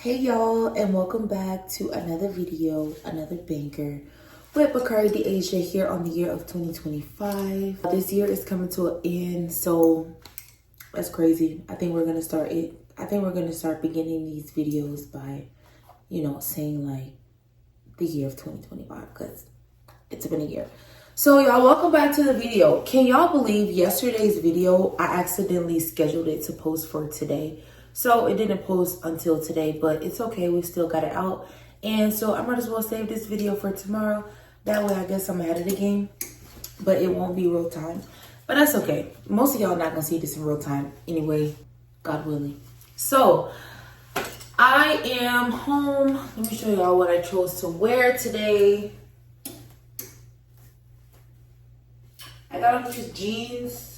Hey y'all, and welcome back to another video, another banker with Bakari the Asia here on the year of 2025. This year is coming to an end, so that's crazy. I think we're gonna start beginning these videos by, saying like the year of 2025 because it's been a year. So y'all, welcome back to the video. Can y'all believe yesterday's video, I accidentally scheduled it to post for today. So it didn't post until today, but it's okay. We still got it out. And so I might as well save this video for tomorrow. That way I guess I'm ahead of the game, but it won't be real time. But that's okay. Most of y'all not gonna see this in real time anyway, God willing. So I am home. Let me show y'all what I chose to wear today. I got on these jeans.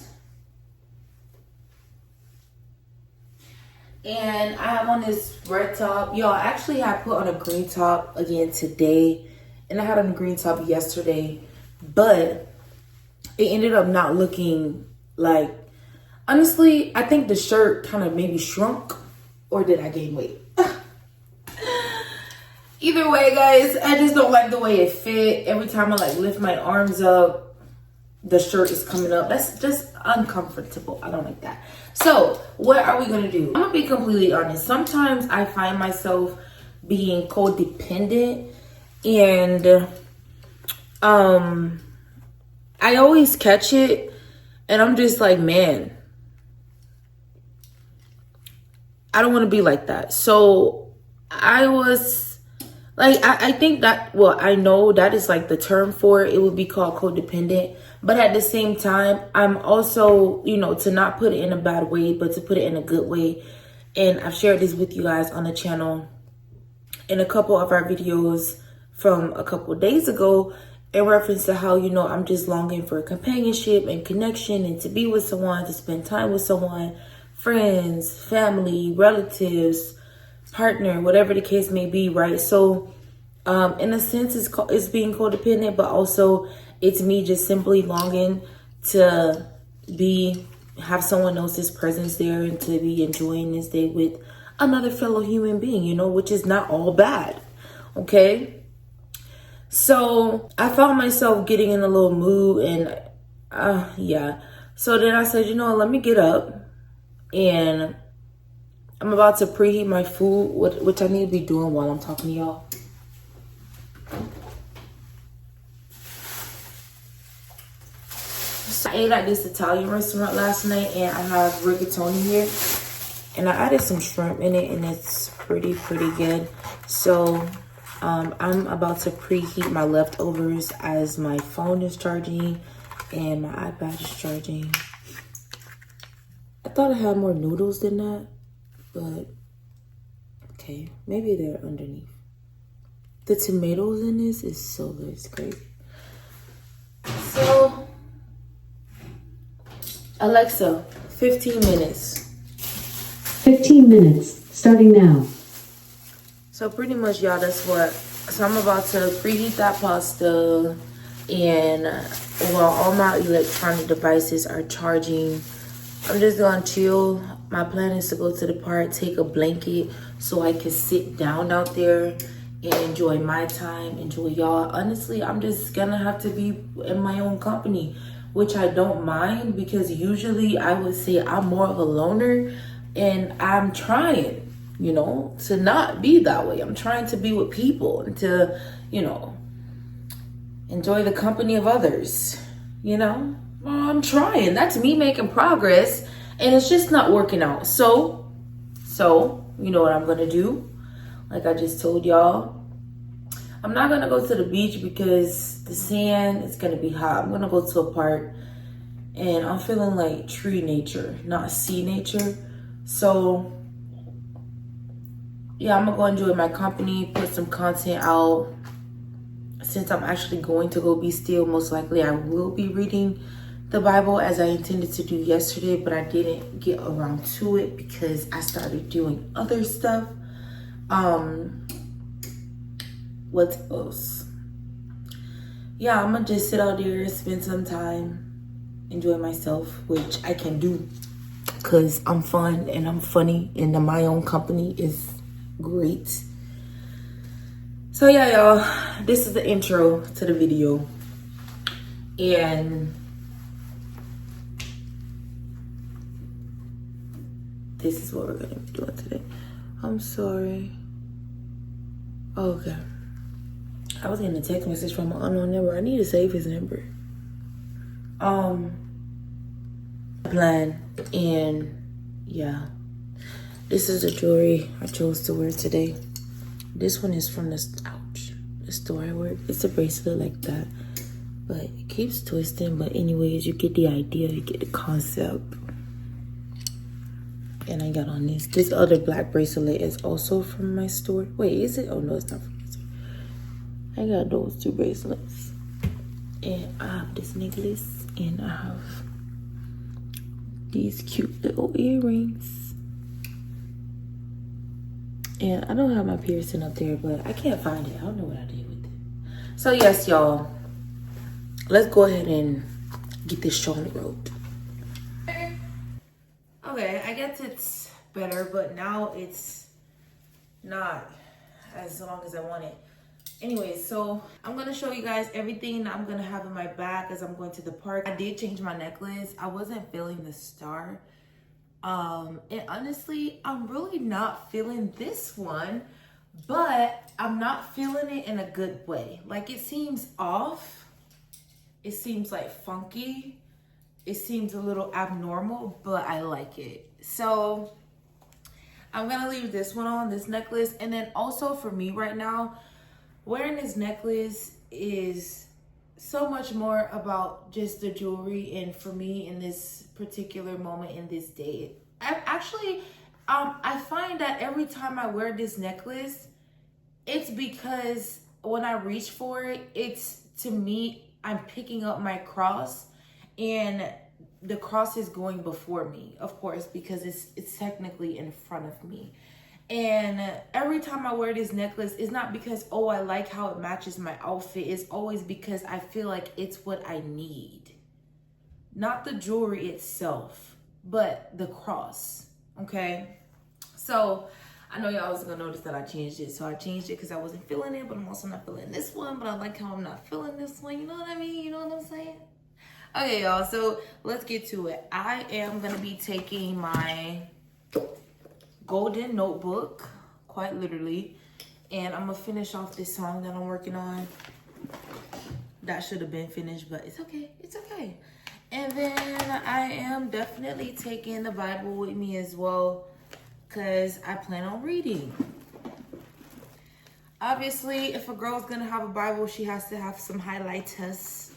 And I have on this red top. Y'all, actually I put on a green top again today. And I had on a green top yesterday. But it ended up not looking like... Honestly, I think the shirt kind of maybe shrunk. Or did I gain weight? Either way, guys, I just don't like the way it fit. Every time I lift my arms up, the shirt is coming up. That's just uncomfortable. I don't like that. So what are we gonna do? I'm gonna be completely honest. Sometimes I find myself being codependent, and I always catch it, and I'm just like, man, I don't want to be like that. So I was like, I think that, well, I know that is like the term for it. It would be called codependent. But at the same time, I'm also, to not put it in a bad way, but to put it in a good way. And I've shared this with you guys on the channel in a couple of our videos from a couple of days ago in reference to how, I'm just longing for companionship and connection and to be with someone, to spend time with someone, friends, family, relatives, partner, whatever the case may be, right? So in a sense, it's being codependent, but also it's me just simply longing to have someone else's presence there and to be enjoying this day with another fellow human being, which is not all bad, okay? So I found myself getting in a little mood, and yeah. So then I said, let me get up, and I'm about to preheat my food, which I need to be doing while I'm talking to y'all. I ate at this Italian restaurant last night, and I have rigatoni here, and I added some shrimp in it, and it's pretty good. So I'm about to preheat my leftovers as my phone is charging and my iPad is charging. I thought I had more noodles than that, but okay, maybe they're underneath. The tomatoes in this is so good, it's crazy. So Alexa, 15 minutes. 15 minutes, starting now. So pretty much, y'all, that's what. So I'm about to preheat that pasta, and while all my electronic devices are charging, I'm just gonna chill. My plan is to go to the park, take a blanket so I can sit down out there and enjoy my time, enjoy y'all. Honestly, I'm just gonna have to be in my own company, which I don't mind, because usually I would say I'm more of a loner, and I'm trying, to not be that way. I'm trying to be with people and to, enjoy the company of others, I'm trying. That's me making progress, and it's just not working out. So, you know what I'm gonna do? Like I just told y'all, I'm not gonna go to the beach because the sand is gonna be hot. I'm gonna go to a park, and I'm feeling like tree nature, not sea nature. So yeah, I'm gonna go enjoy my company, put some content out. Since I'm actually going to go be still, most likely I will be reading the Bible as I intended to do yesterday, but I didn't get around to it because I started doing other stuff. What else? Yeah, I'm gonna just sit out there, spend some time, enjoy myself, which I can do because I'm fun and I'm funny, and my own company is great. So yeah, y'all, this is the intro to the video. And this is what we're gonna be doing today. I'm sorry. Okay. I was getting a text message from an unknown number. I need to save his number. Plan, and yeah. This is the jewelry I chose to wear today. This one is from the store I work. It's a bracelet like that, but it keeps twisting. But anyways, you get the idea, you get the concept. And I got on this. This other black bracelet is also from my store. Wait, is it? Oh no, it's not from my store. I got those two bracelets. And I have this necklace, and I have these cute little earrings. And I don't have my piercing up there, but I can't find it. I don't know what I did with it. So yes, y'all, let's go ahead and get this show on the road. Okay, I guess it's better, but now it's not as long as I want it. Anyways, so I'm gonna show you guys everything I'm gonna have in my bag as I'm going to the park. I did change my necklace. I wasn't feeling the star. And honestly, I'm really not feeling this one, but I'm not feeling it in a good way. Like, it seems off. It seems like funky. It seems a little abnormal, but I like it. So I'm gonna leave this one on, this necklace. And then also for me right now, wearing this necklace is so much more about just the jewelry, and for me in this particular moment in this day, I find that every time I wear this necklace, it's because when I reach for it, it's, to me, I'm picking up my cross, and the cross is going before me, of course, because it's technically in front of me. And every time I wear this necklace, it's not because, oh, I like how it matches my outfit. It's always because I feel like it's what I need. Not the jewelry itself, but the cross, okay? So I know y'all was gonna notice that I changed it. So I changed it because I wasn't feeling it, but I'm also not feeling this one. But I like how I'm not feeling this one. You know what I mean? You know what I'm saying? Okay, y'all, so let's get to it. I am gonna be taking my golden notebook, quite literally, and I'm gonna finish off this song that I'm working on. That should have been finished, but it's okay. It's okay. And then I am definitely taking the Bible with me as well, because I plan on reading. Obviously, if a girl's gonna have a Bible, she has to have some highlighters.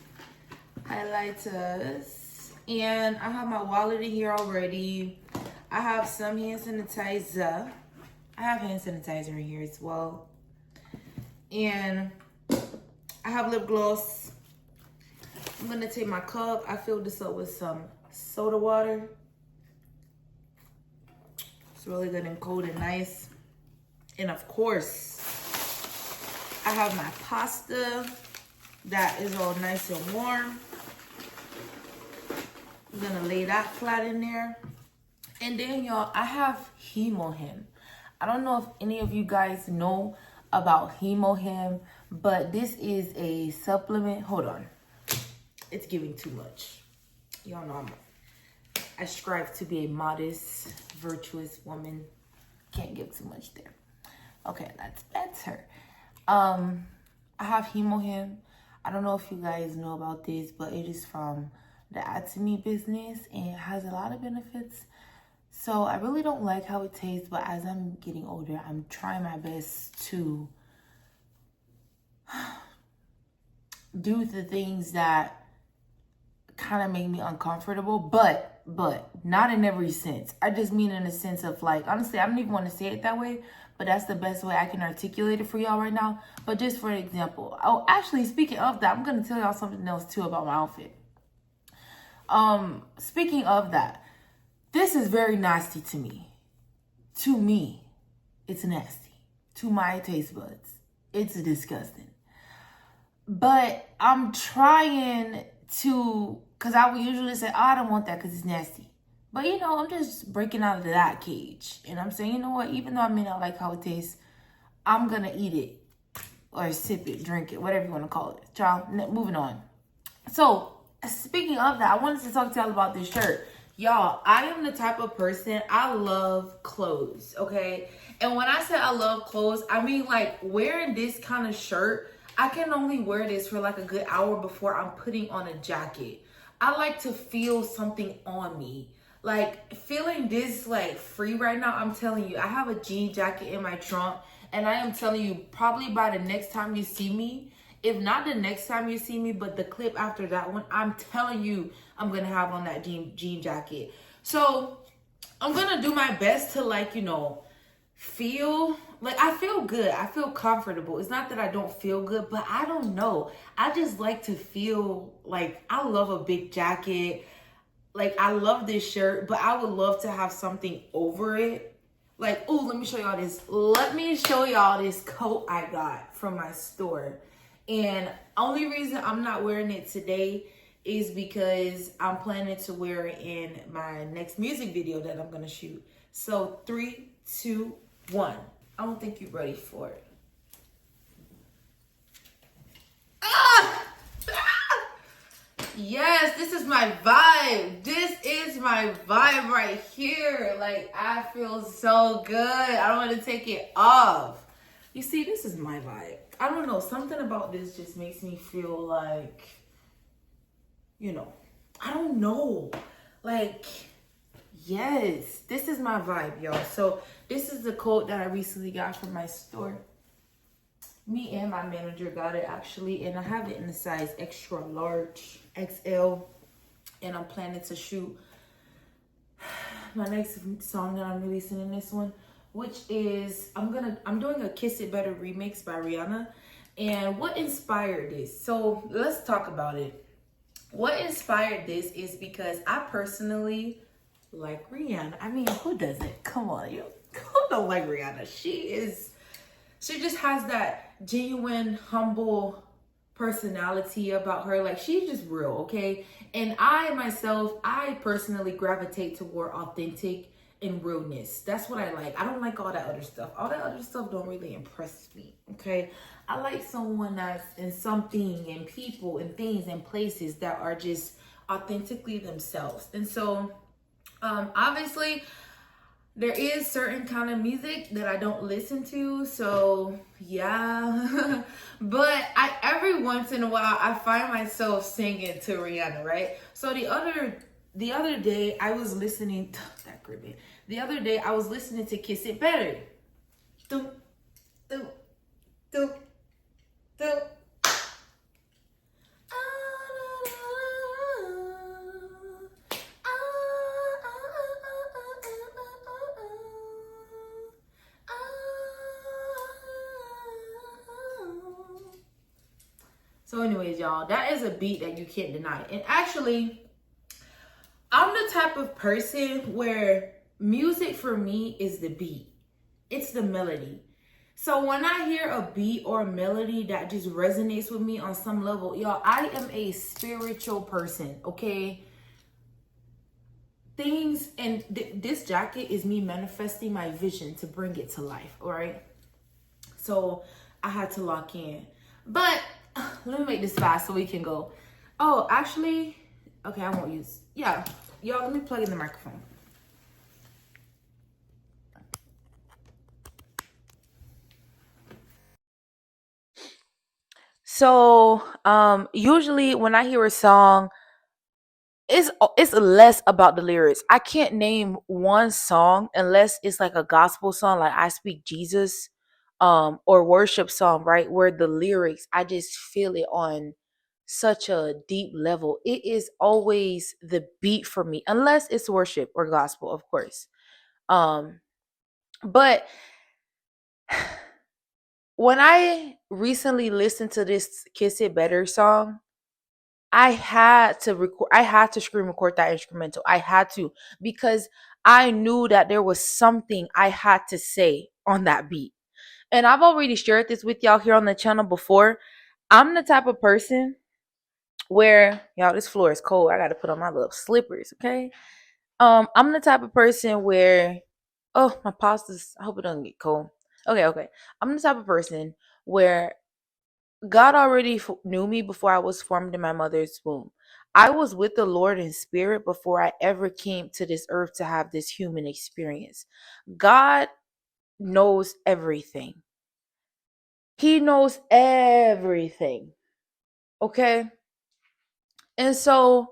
And I have my wallet in here already. I have some hand sanitizer. I have hand sanitizer in here as well. And I have lip gloss. I'm gonna take my cup. I filled this up with some soda water. It's really good and cold and nice. And of course, I have my pasta that is all nice and warm. I'm gonna lay that flat in there. And then, y'all, I have Hemohim. I don't know if any of you guys know about Hemohim, but this is a supplement. Hold on. It's giving too much. Y'all know I strive to be a modest, virtuous woman. Can't give too much there. Okay, that's better. I have Hemohim. I don't know if you guys know about this, but it is from the Atomy business, and it has a lot of benefits. So I really don't like how it tastes, but as I'm getting older, I'm trying my best to do the things that kind of make me uncomfortable, but not in every sense. I just mean in a sense of, like, honestly, I don't even want to say it that way, but that's the best way I can articulate it for y'all right now. But just for example, oh, actually, speaking of that, I'm going to tell y'all something else too about my outfit. Speaking of that, this is very nasty to me. To me, it's nasty. To my taste buds, it's disgusting. But I'm trying to, because I would usually say, oh, I don't want that because it's nasty. But I'm just breaking out of that cage. And I'm saying, you know what? Even though I may not like how it tastes, I'm going to eat it or sip it, drink it, whatever you want to call it. Child, moving on. So, speaking of that, I wanted to talk to y'all about this shirt. Y'all, I am the type of person, I love clothes, okay? And when I say I love clothes, I mean like wearing this kind of shirt, I can only wear this for like a good hour before I'm putting on a jacket. I like to feel something on me. Like feeling this like free right now, I'm telling you, I have a jean jacket in my trunk, and I am telling you, probably by the next time you see me, if not the next time you see me, but the clip after that one, I'm telling you, I'm gonna have on that jean jacket. So I'm gonna do my best to like, feel like I feel good. I feel comfortable. It's not that I don't feel good, but I don't know. I just like to feel like I love a big jacket. Like I love this shirt, but I would love to have something over it. Like, oh, let me show y'all this. Let me show y'all this coat I got from my store. And only reason I'm not wearing it today is because I'm planning to wear it in my next music video that I'm gonna shoot. So 3, 2, 1. I don't think you're ready for it. Ah! Yes, this is my vibe. This is my vibe right here. Like, I feel so good. I don't want to take it off. You see, this is my vibe. I don't know. Something about this just makes me feel like, I don't know. Like, yes, this is my vibe, y'all. So this is the coat that I recently got from my store. Me and my manager got it actually, and I have it in the size extra large, XL, and I'm planning to shoot my next song that I'm releasing in this one, which is I'm doing a Kiss It Better remix by Rihanna. And what inspired this? So let's talk about it. What inspired this is because I personally like Rihanna. I mean, who doesn't? Come on, you. Who don't like Rihanna? She just has that genuine, humble personality about her. Like, she's just real, okay? And I personally gravitate toward authentic and realness. That's what I like. I don't like all that other stuff. All that other stuff don't really impress me, okay? I like someone that's in something and people and things and places that are just authentically themselves. And so, obviously, there is certain kind of music that I don't listen to, so yeah. But every once in a while I find myself singing to Rihanna, right? So the other day I was listening to that cribbing. The other day I was listening to Kiss It Better. Do, do, do, do. So anyways, y'all, that is a beat that you can't deny. And actually, I'm the type of person where music for me is the beat. It's the melody. So when I hear a beat or a melody that just resonates with me on some level, y'all, I am a spiritual person, okay? Things, and this jacket is me manifesting my vision to bring it to life, all right? So I had to lock in. But let me make this fast so we can go. Oh, actually, okay, I won't use, yeah. Y'all, let me plug in the microphone. So, usually when I hear a song, it's less about the lyrics. I can't name one song unless it's like a gospel song, like I Speak Jesus, or worship song, right? Where the lyrics, I just feel it on such a deep level. It is always the beat for me, unless it's worship or gospel, of course. Um, but when I recently listened to this Kiss It Better song, I had to screen record that instrumental. I had to, because I knew that there was something I had to say on that beat. And I've already shared this with y'all here on the channel before. I'm the type of person where, y'all, this floor is cold. I got to put on my little slippers, okay? I'm the type of person where, oh, my pasta's, I hope it doesn't get cold. Okay. I'm the type of person where God already knew me before I was formed in my mother's womb. I was with the Lord in spirit before I ever came to this earth to have this human experience. God knows everything. He knows everything. Okay? And so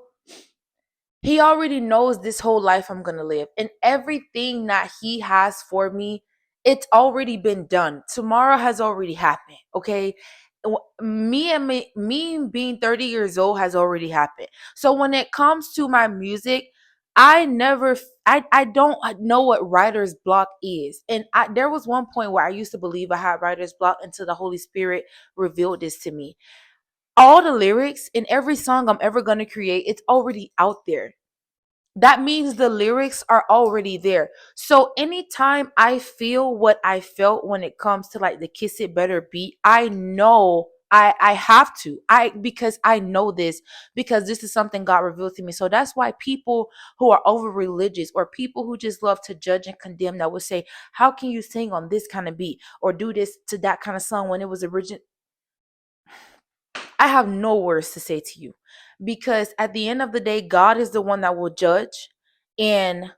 he already knows this whole life I'm going to live. And everything that he has for me, it's already been done. Tomorrow has already happened. Okay? Me being 30 years old has already happened. So when it comes to my music, I don't know what writer's block is. And there was one point where I used to believe I had writer's block until the Holy Spirit revealed this to me. All the lyrics in every song I'm ever going to create, it's already out there. That means the lyrics are already there. So anytime I feel what I felt when it comes to like the Kiss It Better beat, I know I have to. Because I know this, because this is something God revealed to me. So that's why people who are over religious, or people who just love to judge and condemn, that would say, how can you sing on this kind of beat or do this to that kind of song when it was original? I have no words to say to you, because at the end of the day, God is the one that will judge, and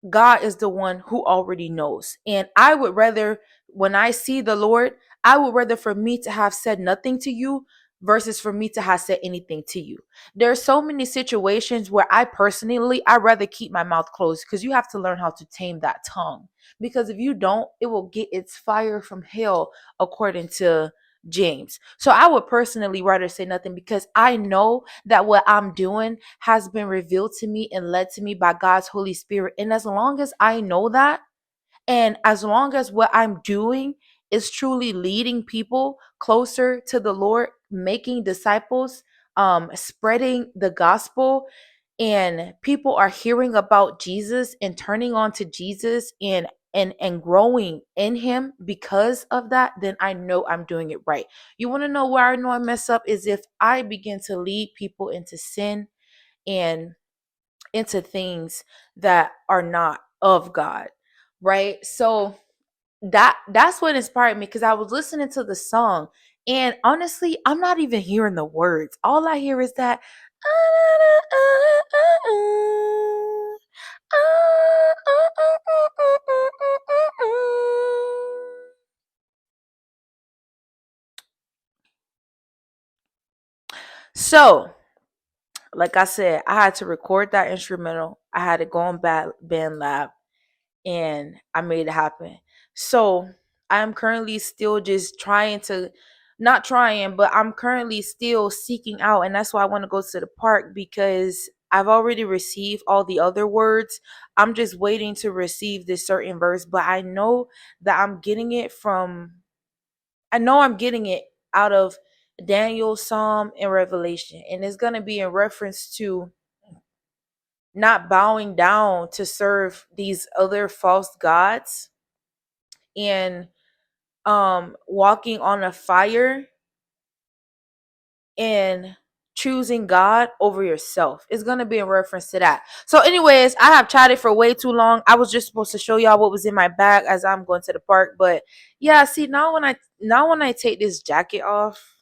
God is the one who already knows. And I would rather, when I see the Lord, I would rather for me to have said nothing to you versus for me to have said anything to you. There are so many situations where I rather keep my mouth closed, because you have to learn how to tame that tongue. Because if you don't, it will get its fire from hell, according to James. So I would personally rather say nothing, because I know that what I'm doing has been revealed to me and led to me by God's Holy Spirit. And as long as I know that, and as long as what I'm doing is truly leading people closer to the Lord, making disciples, spreading the gospel, and people are hearing about Jesus and turning on to Jesus, and growing in him because of that, then I know I'm doing it right. You want to know where I know I mess up is if I begin to lead people into sin and into things that are not of God, right? So that's what inspired me, because I was listening to the song, and honestly, I'm not even hearing the words. All I hear is that so, like I said, I had to record that instrumental. I had to go on band lab, and I made it happen. So I'm currently still just trying to, not trying, but I'm currently still seeking out. And that's why I want to go to the park, because I've already received all the other words. I'm just waiting to receive this certain verse, but I know that I know I'm getting it out of Daniel, Psalm, and Revelation. And it's going to be in reference to not bowing down to serve these other false gods, and walking on a fire, and choosing God over yourself. It's going to be in reference to that. So anyways, I have chatted for way too long. I was just supposed to show y'all what was in my bag as I'm going to the park, but yeah, see, now when I take this jacket off,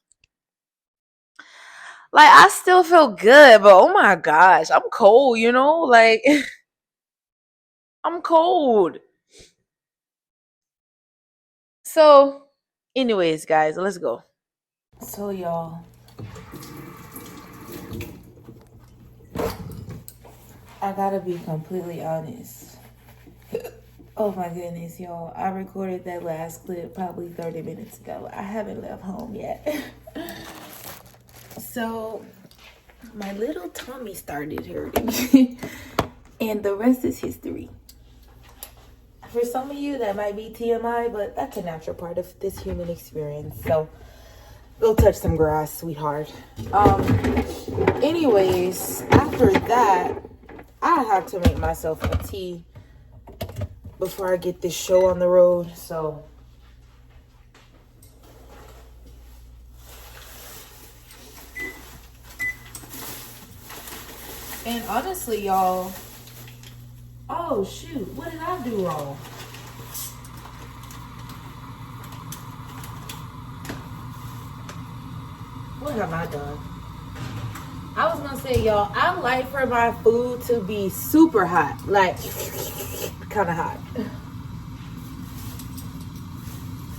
like, I still feel good, but oh my gosh, I'm cold, like I'm cold. So anyways, guys, let's go. So y'all, I gotta be completely honest. Oh my goodness, y'all. I recorded that last clip probably 30 minutes ago. I haven't left home yet. So my little tummy started hurting. And the rest is history. For some of you, that might be TMI, but that's a natural part of this human experience. So go touch some grass, sweetheart. Anyways, after that, I have to make myself a tea before I get this show on the road. So and honestly, y'all, Oh shoot, what did I do wrong? What have I done? I was gonna say, y'all, I like for my food to be super hot, like kind of hot.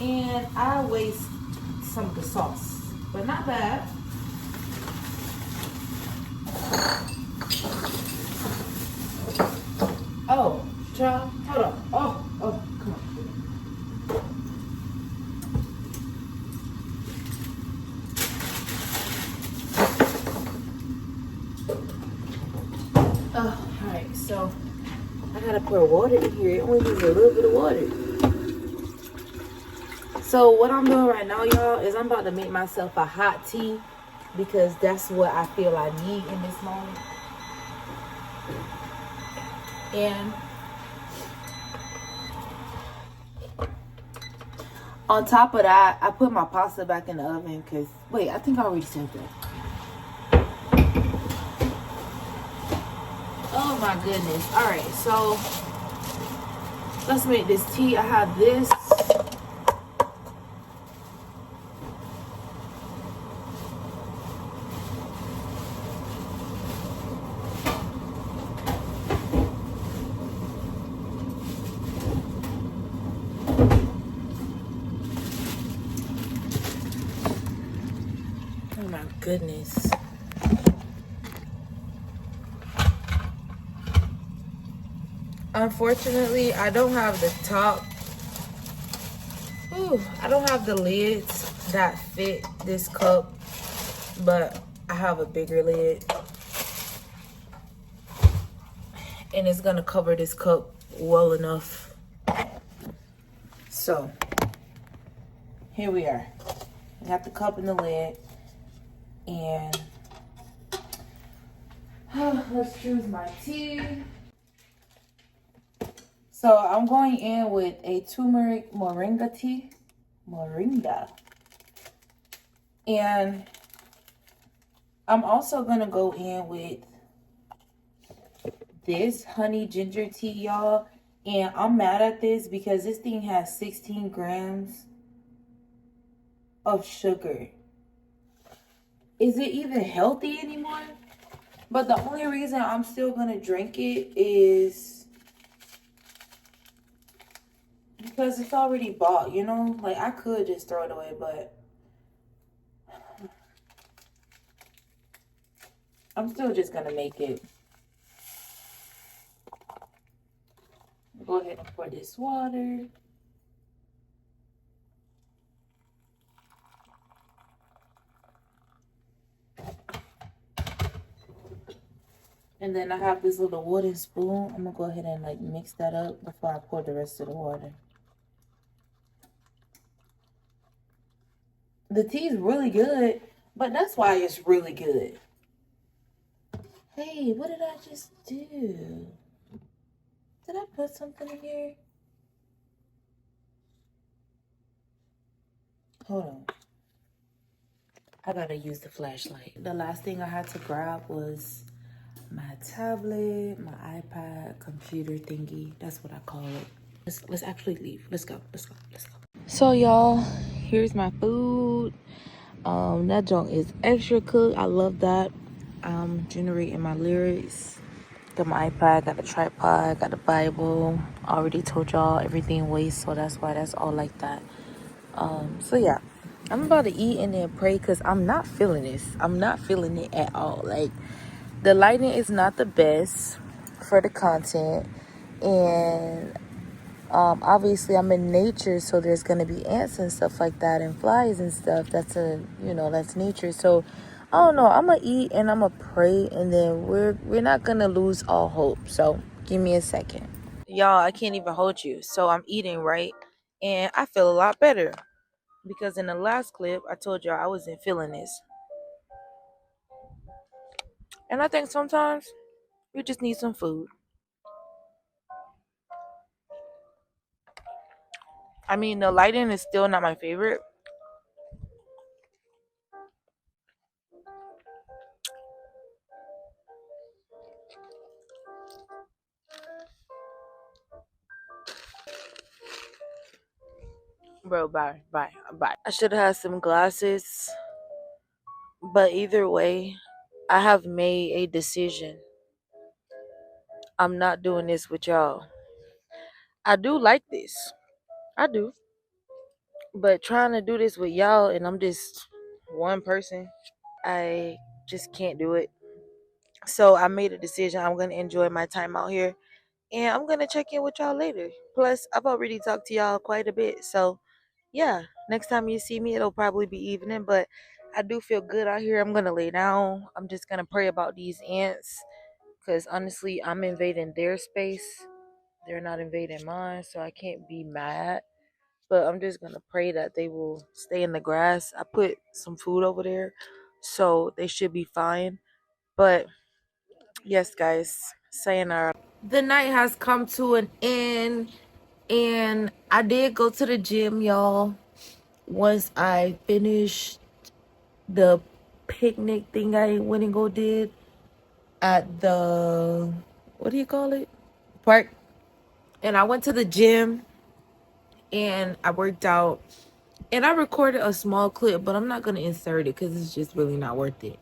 And I waste some of the sauce, but not bad. Oh, child, hold on. Oh, come on. Oh, all right, so I gotta pour water in here. It only needs a little bit of water. So what I'm doing right now, y'all, is I'm about to make myself a hot tea because that's what I feel I need in this moment. And on top of that, I put my pasta back in the oven because, wait, I think I already said that. Oh my goodness. All right, so let's make this tea. I have this. Oh my goodness. Unfortunately, I don't have the top. Ooh, I don't have the lids that fit this cup, but I have a bigger lid. And it's gonna cover this cup well enough. So, here we are. I got the cup and the lid. And let's choose my tea. So I'm going in with a turmeric moringa tea. Moringa. And I'm also gonna go in with this honey ginger tea, y'all. And I'm mad at this because this thing has 16 grams of sugar. Is it even healthy anymore? But the only reason I'm still gonna drink it is because it's already bought, you know? Like, I could just throw it away, but I'm still just gonna make it. Go ahead and pour this water. And then I have this little wooden spoon. I'm gonna go ahead and like mix that up before I pour the rest of the water. The tea is really good, but that's why it's really good. Hey, what did I just do? Did I put something in here? Hold on. I gotta use the flashlight. The last thing I had to grab was my tablet, my iPad, computer thingy. That's what I call it. Let's actually leave. Let's go. So y'all, here's my food. That junk is extra cooked. I love that. I'm generating my lyrics. Got my iPad, got the tripod, got the Bible. Already told y'all everything weighs, so that's why that's all like that. So yeah, I'm about to eat and then pray because I'm not feeling this. I'm not feeling it at all. Like, the lighting is not the best for the content, and obviously I'm in nature, so there's gonna be ants and stuff like that and flies and stuff. That's that's nature. So I don't know. I'm gonna eat and I'm gonna pray, and then we're not gonna lose all hope. So give me a second, y'all. I can't even hold you. So I'm eating, right, and I feel a lot better because in the last clip I told y'all I wasn't feeling this, and I think sometimes you just need some food. I mean, the lighting is still not my favorite. Bro, bye, bye, bye. I should have had some glasses, but either way, I have made a decision. I'm not doing this with y'all. I do like this. I do. But trying to do this with y'all and I'm just one person, I just can't do it. So I made a decision. I'm going to enjoy my time out here and I'm going to check in with y'all later. Plus, I've already talked to y'all quite a bit. So, yeah, next time you see me, it'll probably be evening. But I do feel good out here. I'm going to lay down. I'm just going to pray about these ants because honestly, I'm invading their space. They're not invading mine. So I can't be mad. But I'm just going to pray that they will stay in the grass. I put some food over there. So they should be fine. But yes, guys, sayonara. The night has come to an end, and I did go to the gym, y'all. Once I finished the picnic thing I went and go did at the, what do you call it? Park. And I went to the gym and I worked out. And I recorded a small clip, but I'm not going to insert it because it's just really not worth it.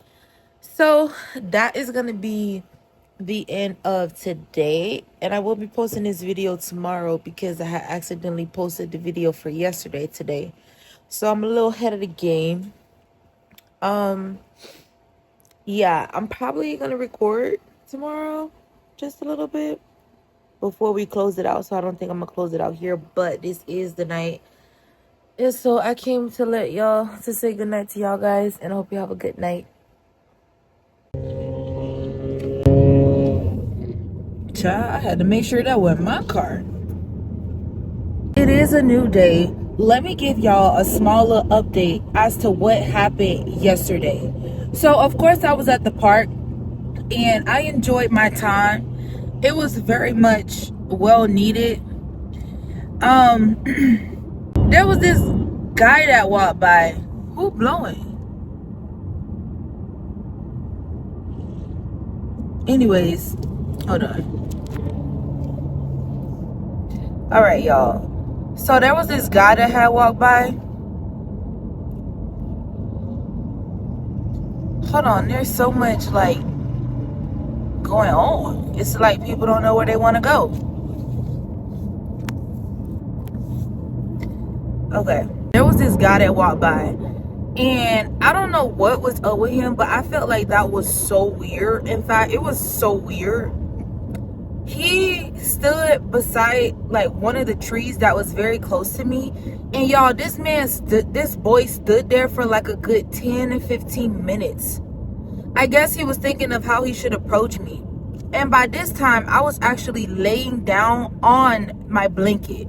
So that is going to be the end of today. And I will be posting this video tomorrow because I had accidentally posted the video for yesterday today. So I'm a little ahead of the game. Yeah, I'm probably going to record tomorrow just a little bit before we close it out. So I don't think I'm going to close it out here, but this is the night. And so I came to to say good night to y'all guys, and I hope you have a good night. Child, I had to make sure that wasn't my car. It is a new day. Let me give y'all a smaller update as to what happened yesterday. So, of course, I was at the park, and I enjoyed my time. It was very much well needed. There was this guy that walked by. Who blowing? Anyways, hold on. All right, y'all. So there was this guy that had walked by. Hold on, there's so much like going on. It's like people don't know where they want to go. Okay. There was this guy that walked by. And I don't know what was up with him, but I felt like that was so weird. In fact, it was so weird. He stood beside like one of the trees that was very close to me. And y'all, this boy stood there for like a good 10 and 15 minutes. I guess he was thinking of how he should approach me. And by this time, I was actually laying down on my blanket.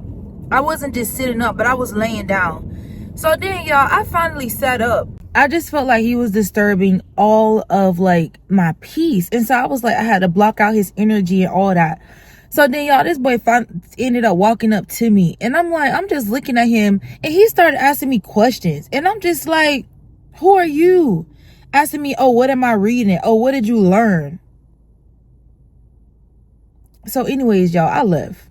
I wasn't just sitting up, but I was laying down. So then, y'all, I finally sat up. I just felt like he was disturbing all of like my peace. And so I was like, I had to block out his energy and all that. So then, y'all, this boy ended up walking up to me. And I'm like, I'm just looking at him. And he started asking me questions. And I'm just like, who are you? Asking me, oh, what am I reading? Oh, what did you learn? So anyways, y'all, I left.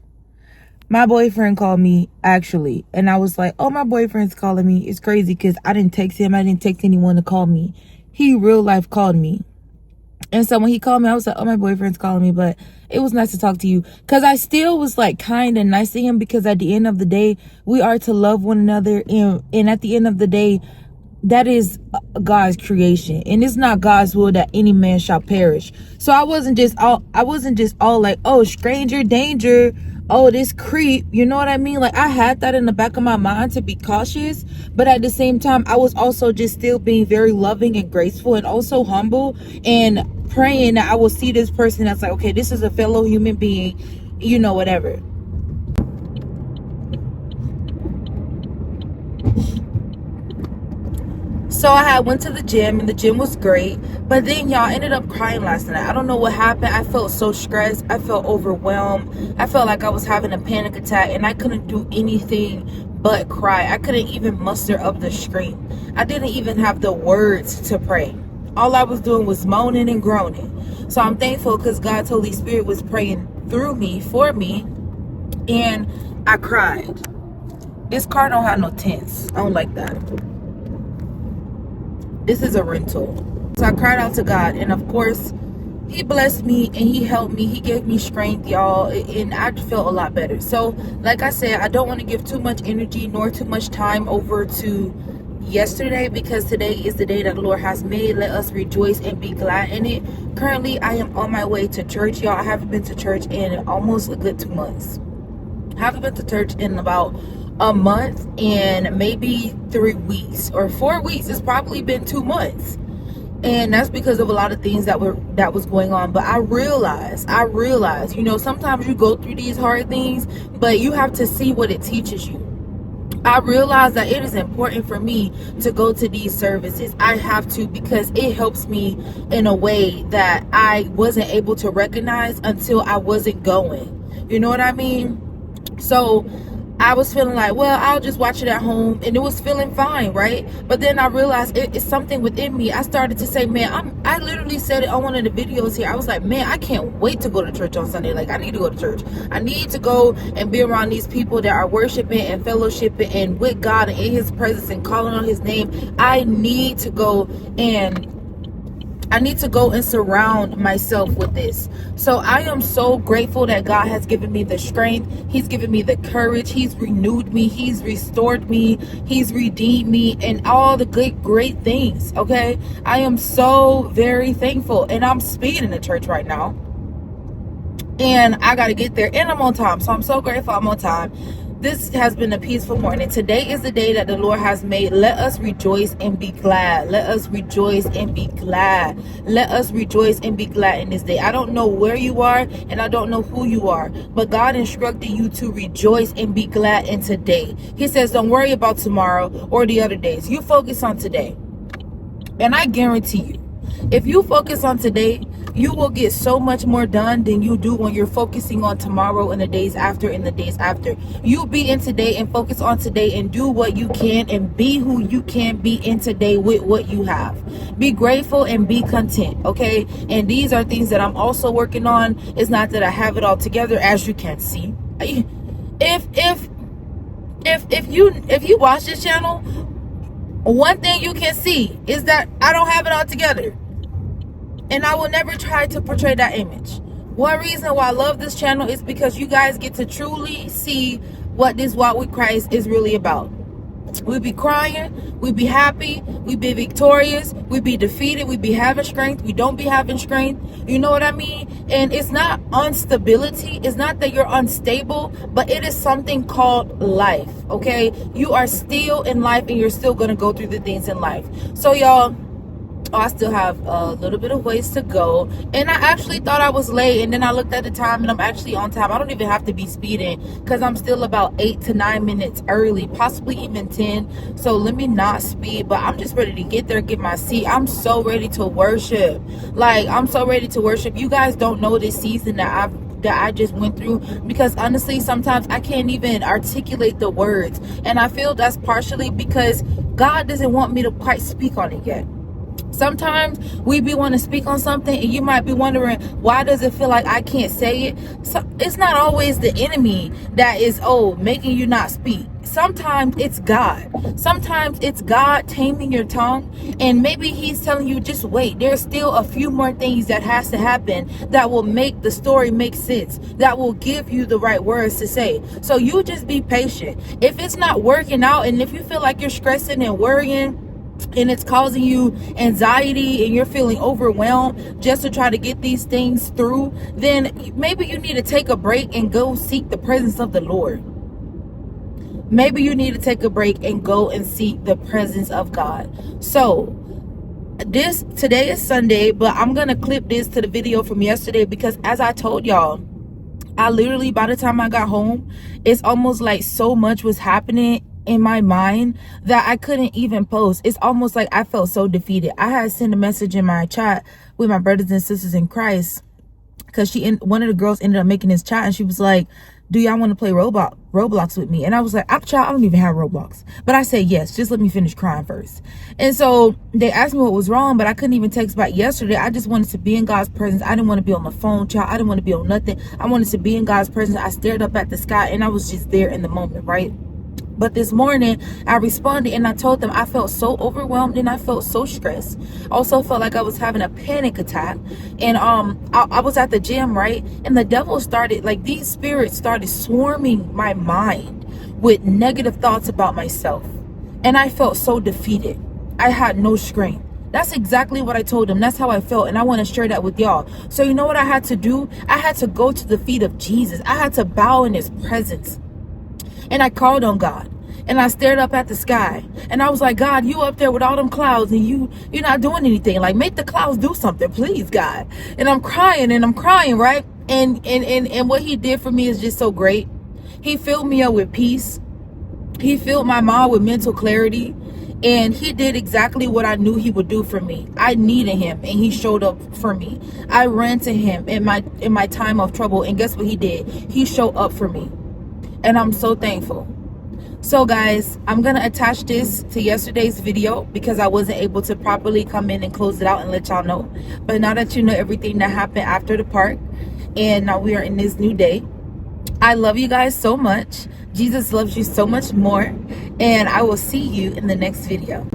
My boyfriend called me, actually. And I was like, oh, my boyfriend's calling me. It's crazy because I didn't text him. I didn't text anyone to call me. He real life called me. And so when he called me, I was like, oh, my boyfriend's calling me. But it was nice to talk to you. Because I still was like kind of nice to him. Because at the end of the day, we are to love one another. And at the end of the day, that is God's creation, and it's not God's will that any man shall perish. So I wasn't just all like, oh, stranger danger, oh, this creep, you know what I mean? Like, I had that in the back of my mind to be cautious, but at the same time, I was also just still being very loving and graceful and also humble and praying that I will see this person that's like, okay, this is a fellow human being, you know, whatever. So I went to the gym, and the gym was great. But then y'all ended up crying last night. I don't know what happened. I felt so stressed. I felt overwhelmed. I felt like I was having a panic attack, and I couldn't do anything but cry. I couldn't even muster up the scream. I didn't even have the words to pray. All I was doing was moaning and groaning. So I'm thankful because God's Holy Spirit was praying through me, for me, and I cried. This car don't have no tents. I don't like that. This is a rental. So I cried out to God, and of course he blessed me and he helped me. He gave me strength, y'all, and I felt a lot better. So like I said, I don't want to give too much energy nor too much time over to yesterday, because today is the day that the Lord has made. Let us rejoice and be glad in it. Currently I am on my way to church, y'all. I haven't been to church in almost a good 2 months. I haven't been to church in about a month and maybe 3 weeks or 4 weeks. It's probably been 2 months, and that's because of a lot of things that was going on. But I realized, you know, sometimes you go through these hard things, but you have to see what it teaches you. I realized that it is important for me to go to these services. I have to, because it helps me in a way that I wasn't able to recognize until I wasn't going. You know what I mean? So I was feeling like, well, I'll just watch it at home, and it was feeling fine, right? But then I realized it's something within me. I started to say, man, I literally said it on one of the videos here. I was like, man, I can't wait to go to church on Sunday. Like, I need to go to church. I need to go and be around these people that are worshiping and fellowshipping and with God and in his presence and calling on his name. I need to go and surround myself with this. So I am so grateful that God has given me the strength. He's given me the courage. He's renewed me. He's restored me. He's redeemed me, and all the good, great things. Okay. I am so very thankful, and I'm speeding to church right now, and I got to get there, and I'm on time. So I'm so grateful I'm on time. This has been a peaceful morning. Today is the day that the Lord has made. Let us rejoice and be glad. Let us rejoice and be glad. Let us rejoice and be glad in this day. I don't know where you are, and I don't know who you are, but God instructed you to rejoice and be glad in today. He says, don't worry about tomorrow or the other days. You focus on today. And I guarantee you, if you focus on today, you will get so much more done than you do when you're focusing on tomorrow and the days after and the days after. You be in today and focus on today and do what you can and be who you can be in today with what you have. Be grateful and be content, okay? And these are things that I'm also working on. It's not that I have it all together, as you can see. If you watch this channel, one thing you can see is that I don't have it all together. And I will never try to portray that image. One reason why I love this channel is because you guys get to truly see what this walk with Christ is really about. We be crying, we be happy, we be victorious, we be defeated, we be having strength, we don't be having strength. You know what I mean? And it's not instability. It's not that you're unstable, but it is something called life, okay? You are still in life, and you're still going to go through the things in life. So y'all, I still have a little bit of ways to go, and I actually thought I was late, and then I looked at the time and I'm actually on time. I don't even have to be speeding, because I'm still about 8 to 9 minutes early, possibly even 10. So let me not speed, but I'm just ready to get there, get my seat. I'm so ready to worship. Like, I'm so ready to worship. You guys don't know this season that I just went through, because honestly sometimes I can't even articulate the words, and I feel that's partially because God doesn't want me to quite speak on it yet. Sometimes we want to speak on something, and you might be wondering, why does it feel like I can't say it? So it's not always the enemy that is making you not speak. Sometimes it's God. Sometimes it's God taming your tongue, and maybe he's telling you, just wait. There's still a few more things that has to happen that will make the story make sense, that will give you the right words to say. So you just be patient. If it's not working out, and if you feel like you're stressing and worrying, and it's causing you anxiety, and you're feeling overwhelmed just to try to get these things through, then maybe you need to take a break and go seek the presence of the Lord. Maybe you need to take a break and go and seek the presence of God. So today is Sunday, but I'm gonna clip this to the video from yesterday, because as I told y'all, I literally, by the time I got home, it's almost like so much was happening in my mind that I couldn't even post. It's almost like I felt so defeated. I had sent a message in my chat with my brothers and sisters in Christ, because one of the girls ended up making this chat, and she was like, do y'all want to play Roblox with me? And I was like, I don't even have Roblox. But I said yes, just let me finish crying first. And so they asked me what was wrong, but I couldn't even text back yesterday. I just wanted to be in God's presence. I didn't want to be on the phone, child. I didn't want to be on nothing. I wanted to be in God's presence. I stared up at the sky, and I was just there in the moment, right? But this morning, I responded and I told them I felt so overwhelmed and I felt so stressed. Also felt like I was having a panic attack. And I was at the gym, right? And the devil started, like, these spirits started swarming my mind with negative thoughts about myself. And I felt so defeated. I had no strength. That's exactly what I told him. That's how I felt. And I want to share that with y'all. So you know what I had to do? I had to go to the feet of Jesus. I had to bow in his presence. And I called on God. And I stared up at the sky. And I was like, God, you up there with all them clouds and you're not doing anything. Like, make the clouds do something, please, God. And I'm crying, right? And what he did for me is just so great. He filled me up with peace. He filled my mind with mental clarity. And he did exactly what I knew he would do for me. I needed him and he showed up for me. I ran to him in my time of trouble. And guess what he did? He showed up for me. And I'm so thankful. So guys, I'm going to attach this to yesterday's video because I wasn't able to properly come in and close it out and let y'all know. But now that you know everything that happened after the park, and now we are in this new day, I love you guys so much. Jesus loves you so much more. And I will see you in the next video.